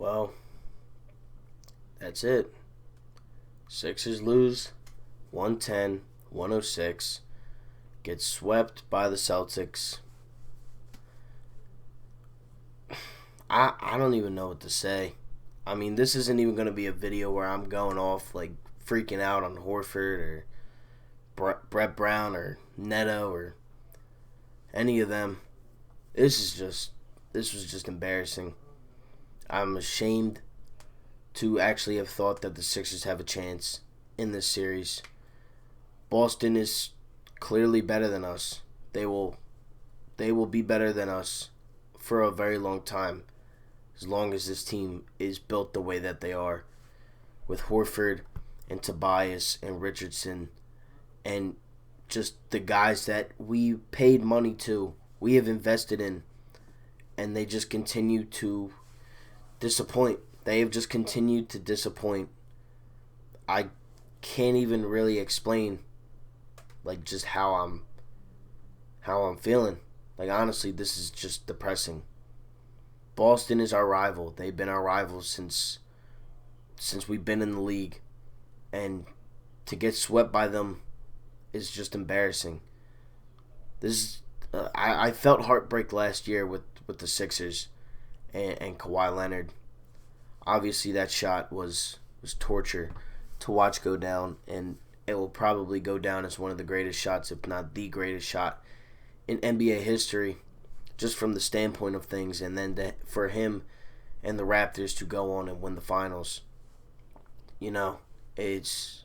Well, that's it. Sixers lose 110-106. Get swept by the Celtics. I don't even know what to say. I mean, this isn't even going to be a video where I'm going off like freaking out on Horford or Brett Brown or Neto or any of them. This was just embarrassing. I'm ashamed to actually have thought that the Sixers have a chance in this series. Boston is clearly better than us. They will be better than us for a very long time, as long as this team is built the way that they are, with Horford and Tobias and Richardson and just the guys that we paid money to, we have invested in, and they just continue to disappoint. They have just continued to disappoint. I can't even really explain like just how I'm feeling. Like honestly, this is just depressing. Boston is our rival. They've been our rivals since we've been in the league, and to get swept by them is just embarrassing. I felt heartbreak last year with the Sixers and Kawhi Leonard. Obviously, that shot was torture to watch go down, and it will probably go down as one of the greatest shots, if not the greatest shot in NBA history, just from the standpoint of things. And then for him and the Raptors to go on and win the finals, it's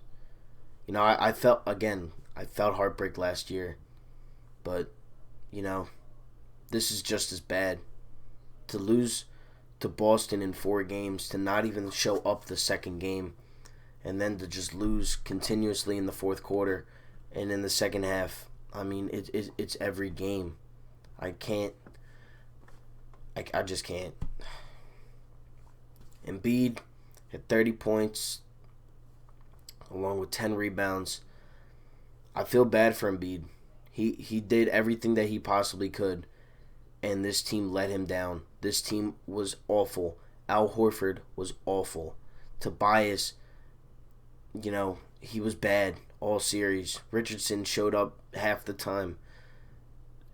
I felt heartbreak last year, but this is just as bad. To lose to Boston in 4 games, to not even show up the second game, and then to just lose continuously in the fourth quarter and in the second half. I mean, it's every game. I just can't. Embiid had 30 points along with 10 rebounds. I feel bad for Embiid. He did everything that he possibly could, and this team let him down. This team was awful. Al Horford was awful. Tobias, he was bad all series. Richardson showed up half the time.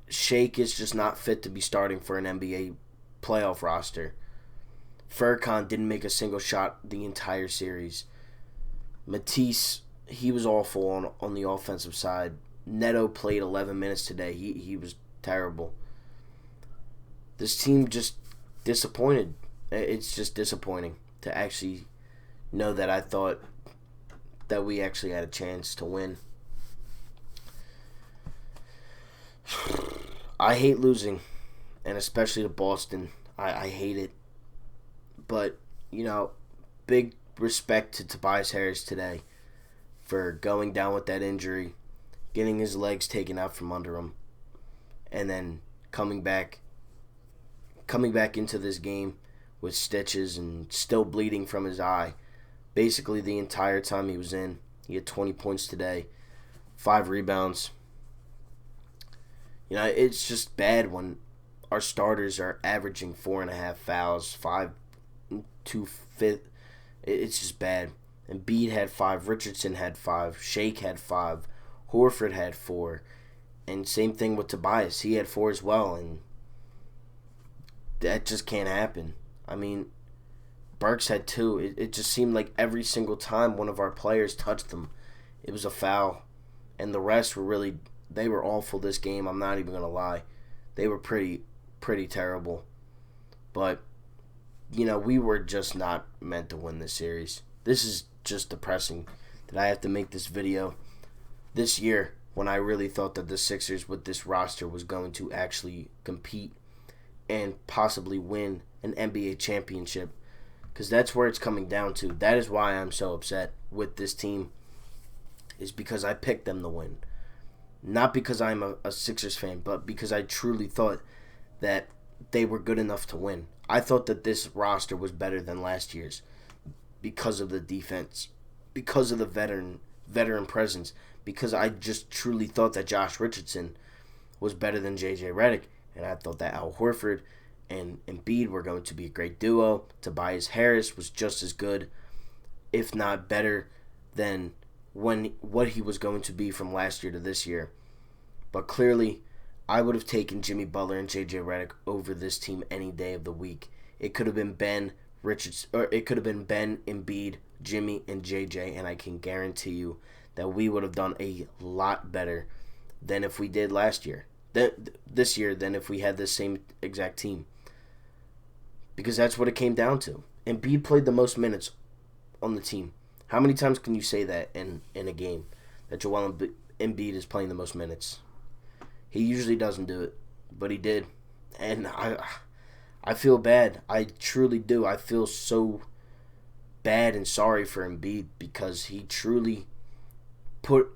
Shake is just not fit to be starting for an NBA playoff roster. Furkan didn't make a single shot the entire series. Matisse, he was awful on the offensive side. Neto played 11 minutes today. He was terrible. This team just disappointed. It's just disappointing to actually know that I thought that we actually had a chance to win. I hate losing, and especially to Boston. I hate it. But, big respect to Tobias Harris today for going down with that injury, getting his legs taken out from under him, and then coming back into this game with stitches and still bleeding from his eye. Basically the entire time he was in. He had 20 points today, 5 rebounds. It's just bad when our starters are averaging 4.5 fouls, 5, 2 fifth. It's just bad. Embiid had 5, Richardson had 5, Shake had 5, Horford had 4, and same thing with Tobias. He had 4 as well, and that just can't happen. I mean, Burks had 2. It just seemed like every single time one of our players touched them, it was a foul. And the rest they were awful this game. I'm not even going to lie. They were pretty terrible. But, we were just not meant to win this series. This is just depressing that I have to make this video this year when I really thought that the Sixers with this roster was going to actually compete and possibly win an NBA championship, because that's where it's coming down to. That is why I'm so upset with this team, is because I picked them to win. Not because I'm a Sixers fan, but because I truly thought that they were good enough to win. I thought that this roster was better than last year's because of the defense, because of the veteran presence, because I just truly thought that Josh Richardson was better than J.J. Redick, and I thought that Al Horford and Embiid were going to be a great duo. Tobias Harris was just as good, if not better, than what he was going to be from last year to this year. But clearly, I would have taken Jimmy Butler and JJ Redick over this team any day of the week. It could have been Ben Richards, or it could have been Ben, Embiid, Jimmy, and JJ, and I can guarantee you that we would have done a lot better than if we did last year. This year than if we had the same exact team. Because that's what it came down to. Embiid played the most minutes on the team. How many times can you say that in a game? That Joel Embiid is playing the most minutes? He usually doesn't do it, but he did. And I feel bad. I truly do. I feel so bad and sorry for Embiid because he truly put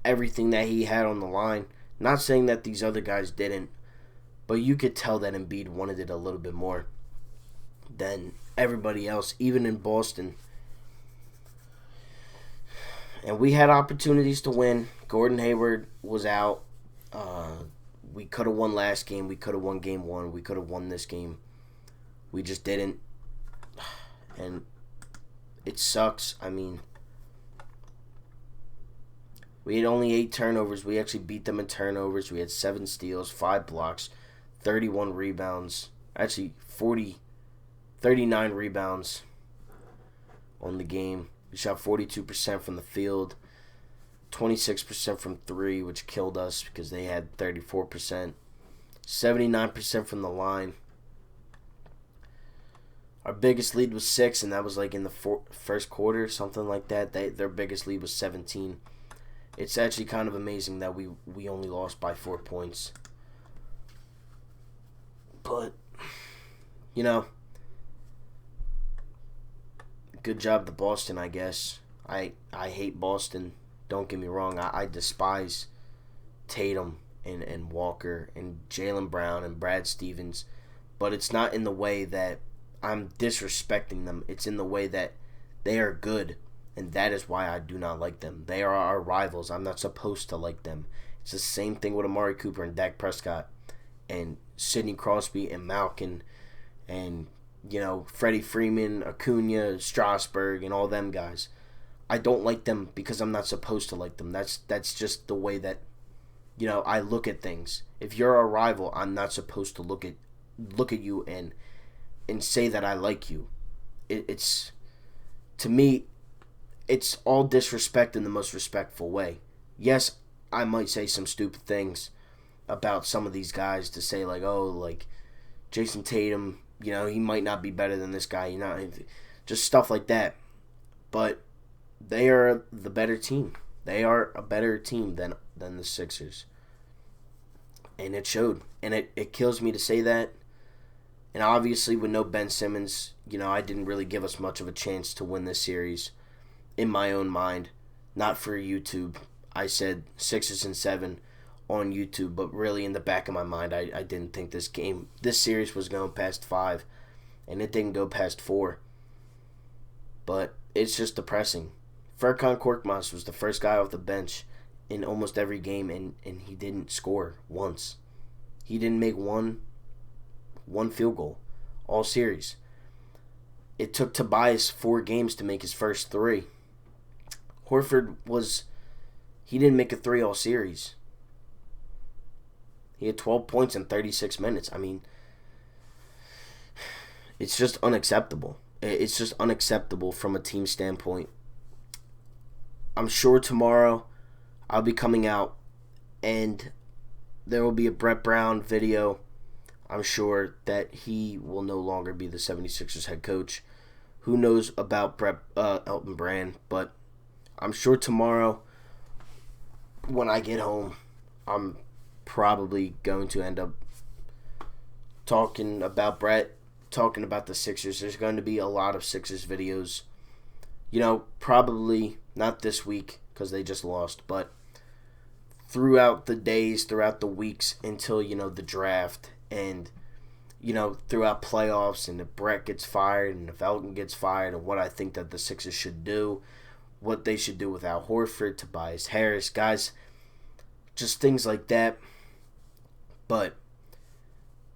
everything that he had on the line. Not saying that these other guys didn't, but you could tell that Embiid wanted it a little bit more than everybody else, even in Boston. And we had opportunities to win. Gordon Hayward was out. We could have won last game. We could have won game one. We could have won this game. We just didn't. And it sucks. I mean, we had only 8 turnovers. We actually beat them in turnovers. We had 7 steals, 5 blocks, 31 rebounds. Actually, 39 rebounds on the game. We shot 42% from the field, 26% from 3, which killed us because they had 34%, 79% from the line. Our biggest lead was 6, and that was like in the first quarter, something like that. Their biggest lead was 17. It's actually kind of amazing that we only lost by 4 points. But, you know, good job to Boston, I guess. I hate Boston. Don't get me wrong. I despise Tatum and Walker and Jaylen Brown and Brad Stevens. But it's not in the way that I'm disrespecting them. It's in the way that they are good. And that is why I do not like them. They are our rivals. I'm not supposed to like them. It's the same thing with Amari Cooper and Dak Prescott and Sidney Crosby and Malkin and, you know, Freddie Freeman, Acuna, Strasburg, and all them guys. I don't like them because I'm not supposed to like them. That's just the way that, you know, I look at things. If you're a rival, I'm not supposed to look at you and say that I like you. It's to me, it's all disrespect in the most respectful way. Yes, I might say some stupid things about some of these guys to say like, oh, like Jason Tatum, you know, he might not be better than this guy, you know, just stuff like that. But they are the better team. They are a better team than the Sixers. And it showed. And it kills me to say that. And obviously with no Ben Simmons, you know, I didn't really give us much of a chance to win this series in my own mind. Not for YouTube. I said Sixers in 7 on YouTube, but really in the back of my mind, I didn't think this series was going past 5, and it didn't go past 4. But it's just depressing. Furkan Korkmaz was the first guy off the bench in almost every game, and he didn't score once. He didn't make one field goal all series. It took Tobias 4 games to make his first 3. Horford he didn't make a 3 all series. He had 12 points in 36 minutes. I mean, it's just unacceptable. It's just unacceptable from a team standpoint. I'm sure tomorrow I'll be coming out and there will be a Brett Brown video. I'm sure that he will no longer be the 76ers head coach. Who knows about Elton Brand, but I'm sure tomorrow when I get home, I'm probably going to end up talking about Brett, talking about the Sixers. There's going to be a lot of Sixers videos. You know, probably not this week because they just lost, but throughout the days, throughout the weeks until, you know, the draft and, you know, throughout playoffs and if Brett gets fired and if Elton gets fired and what I think that the Sixers should do, what they should do without Horford, Tobias Harris, guys, just things like that. But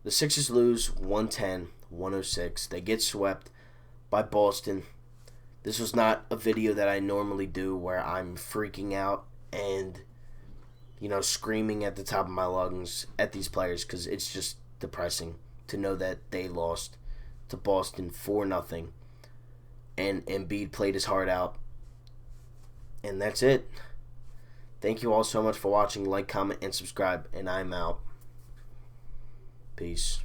The Sixers lose 110-106. They get swept by Boston. This was not a video that I normally do where I'm freaking out and, screaming at the top of my lungs at these players, because it's just depressing to know that they lost to Boston 4-0. And Embiid played his heart out. And that's it. Thank you all so much for watching. Like, comment, and subscribe. And I'm out. Peace.